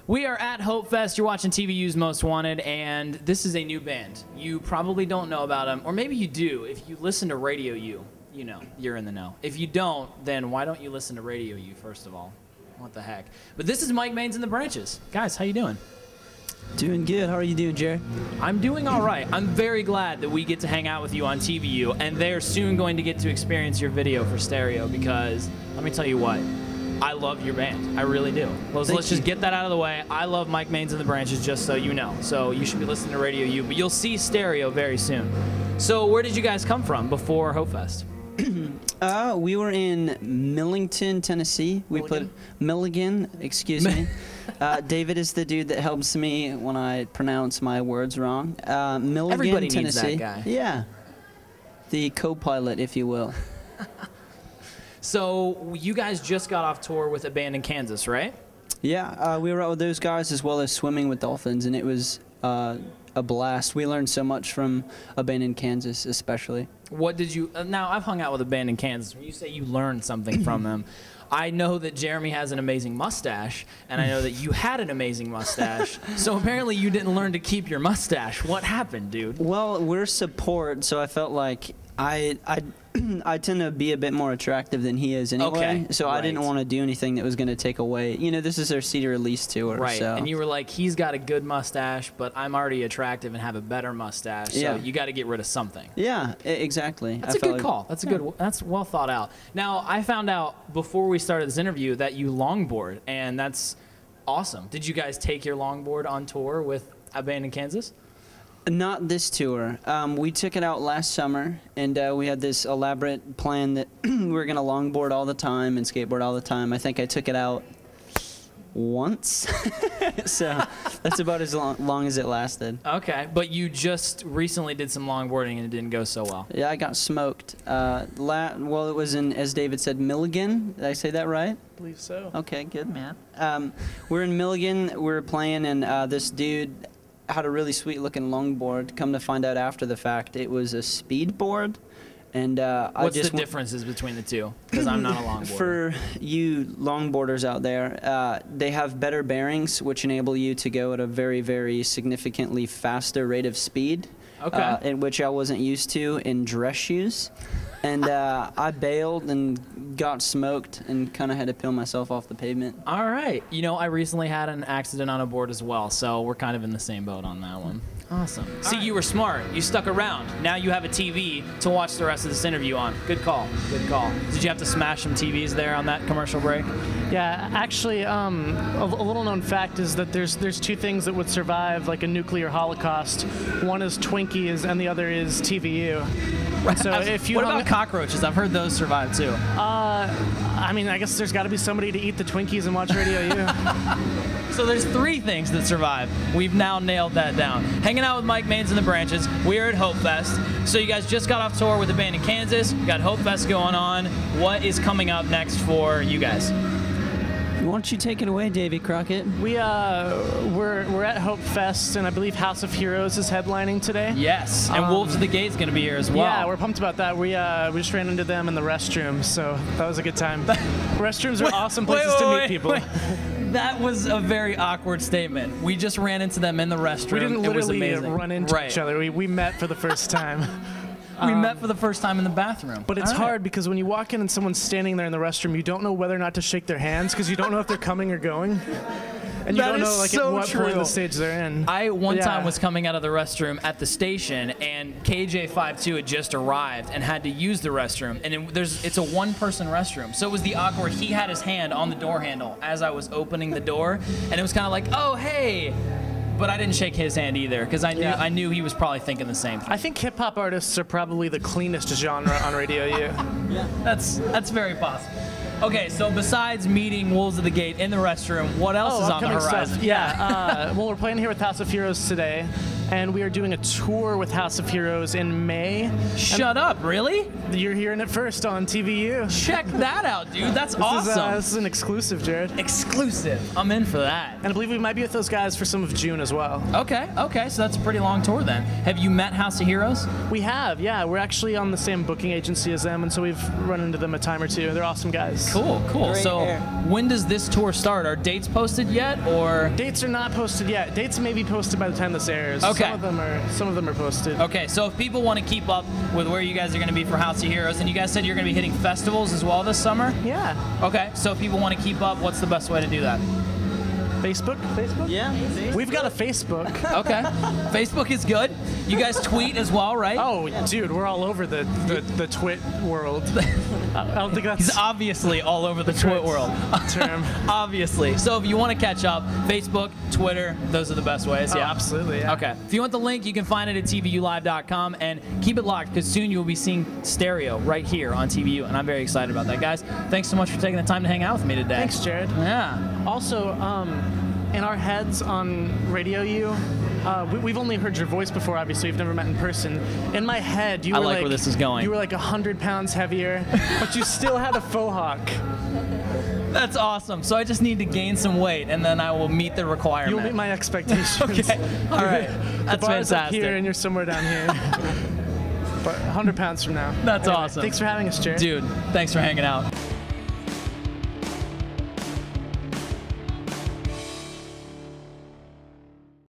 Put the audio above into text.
We are at Hope Fest. You're watching TVU's Most Wanted, and this is a new band. You probably don't know about them, or maybe you do. If you listen to RadioU, you know, you're in the know. If you don't, then why don't you listen to RadioU, first of all? What the heck? But this is Mike Maines and the Branches. Guys, how you doing? Doing good. How are you doing, Jared? I'm doing all right. I'm very glad that we get to hang out with you on TVU, and they're soon going to get to experience your video for stereo because, let me tell you what, I love your band. I really do. Let's just get that out of the way. I love Mike Maines and the Branches, just so you know. So you should be listening to RadioU, but you'll see stereo very soon. So where did you guys come from before Hope Fest? We were in Millington, Tennessee. We put Milligan, excuse me. David is the dude that helps me when I pronounce my words wrong. Milligan, Everybody Tennessee. needs that guy. Yeah. The co-pilot, if you will. So you guys just got off tour with a band in Kansas, right? Yeah, we were out with those guys as well as swimming with dolphins, and it was a blast. We learned so much from a band in Kansas, especially. What did you... now, I've hung out with a band in Kansas. When you say you learned something from them, I know that Jeremy has an amazing mustache, and I know that you had an amazing mustache. So apparently you didn't learn to keep your mustache. What happened, dude? Well, we're support, so I felt like I tend to be a bit more attractive than he is anyway. Okay, so I didn't want to do anything that was going to take away. You know, this is our CD release tour. Right. So. And you were like, he's got a good mustache, but I'm already attractive and have a better mustache. So you got to get rid of something. Yeah, exactly. That's a good call. That's a good. That's well thought out. Now, I found out before we started this interview that you longboard, and that's awesome. Did you guys take your longboard on tour with a band in Kansas? Not this tour. We took it out last summer, and we had this elaborate plan that we were going to longboard all the time and skateboard all the time. I think I took it out once, so that's about as long as it lasted. Okay, but you just recently did some longboarding and it didn't go so well. Yeah, I got smoked. Well, it was in, as David said, Milligan. Did I say that right? I believe so. Okay, good, man. We're in Milligan. We're playing, and this dude had a really sweet looking longboard. Come to find out after the fact, it was a speed board. And what's the differences between the two? Because I'm not a longboarder. For you longboarders out there, they have better bearings, which enable you to go at a very, very significantly faster rate of speed. Okay. In which I wasn't used to in dress shoes. And I bailed and got smoked and kind of had to peel myself off the pavement. All right. You know, I recently had an accident on a board as well, so we're kind of in the same boat on that one. Awesome. See, you were smart. You stuck around. Now you have a TV to watch the rest of this interview on. Good call. Good call. Did you have to smash some TVs there on that commercial break? Yeah, actually, a little known fact is that there's two things that would survive like a nuclear holocaust. One is Twinkies, and the other is TVU. So if you what about cockroaches? I've heard those survive too. I mean, I guess there's got to be somebody to eat the Twinkies and watch RadioU. So there's three things that survive. We've now nailed that down. Hanging out with Mike Maines and the Branches. We're at Hope Fest. So you guys just got off tour with a band in Kansas. You got Hope Fest going on. What is coming up next for you guys? Why don't you take it away, Davy Crockett? We're at Hope Fest, and I believe House of Heroes is headlining today. Yes, and Wolves of the Gate's going to be here as well. Yeah, we're pumped about that. We just ran into them in the restroom, so that was a good time. Restrooms are awesome places to meet people. That was a very awkward statement. We just ran into them in the restroom. We didn't literally it was amazing. run into each other. We met for the first time. We met for the first time in the bathroom. But it's hard because when you walk in and someone's standing there in the restroom, you don't know whether or not to shake their hands because you don't know if they're coming or going. And you don't know like at what point of the stage they're in. I one time was coming out of the restroom at the station, and KJ52 had just arrived and had to use the restroom. And it's a one-person restroom, so it was the awkward. He had his hand on the door handle as I was opening the door, and it was kind of like, oh hey. But I didn't shake his hand either because I knew he was probably thinking the same thing. I think hip hop artists are probably the cleanest genre on RadioU. Yeah, that's very possible. Okay, so besides meeting Wolves of the Gate in the restroom, what else is on the horizon? Yeah, well, we're playing here with House of Heroes today, and we are doing a tour with House of Heroes in May. Shut up, really? You're hearing it first on TVU. Check that out, dude. That's awesome. This is an exclusive, Jared. Exclusive. I'm in for that. And I believe we might be with those guys for some of June as well. Okay, so that's a pretty long tour then. Have you met House of Heroes? We have, yeah. We're actually on the same booking agency as them, and so we've run into them a time or two. They're awesome guys. Yes. Cool. Great So air. when does this tour start? Are dates posted yet, or? Dates are not posted yet. Dates may be posted by the time this airs. Okay. Some of them are posted. Okay, so if people want to keep up with where you guys are going to be for House of Heroes, and you guys said you're going to be hitting festivals as well this summer? Yeah. Okay, so if people want to keep up, what's the best way to do that? Facebook? Yeah. We've got a Facebook. Okay, Facebook is good. You guys tweet as well, right? Oh, dude, we're all over the twit world. I don't think that's He's obviously all over the twit world. term. Obviously. So if you want to catch up, Facebook, Twitter, those are the best ways. Oh, Yeah, absolutely. Yeah. Okay. If you want the link, you can find it at TVUlive.com, and keep it locked because soon you will be seeing Stereo right here on TVU, and I'm very excited about that, guys. Thanks so much for taking the time to hang out with me today. Thanks, Jared. Yeah. Also, in our heads on RadioU, we've only heard your voice before, obviously. We've never met in person. In my head, you I were like where this is going. You were like 100 pounds heavier, but you still had a faux hawk. That's awesome. So I just need to gain some weight, and then I will meet the requirement. You'll meet my expectations. Okay. All right. The That's bar's up fantastic. here, and you're somewhere down here. But 100 pounds from now. That's Anyway, awesome. Thanks for having us, Jared. Dude, thanks for hanging out.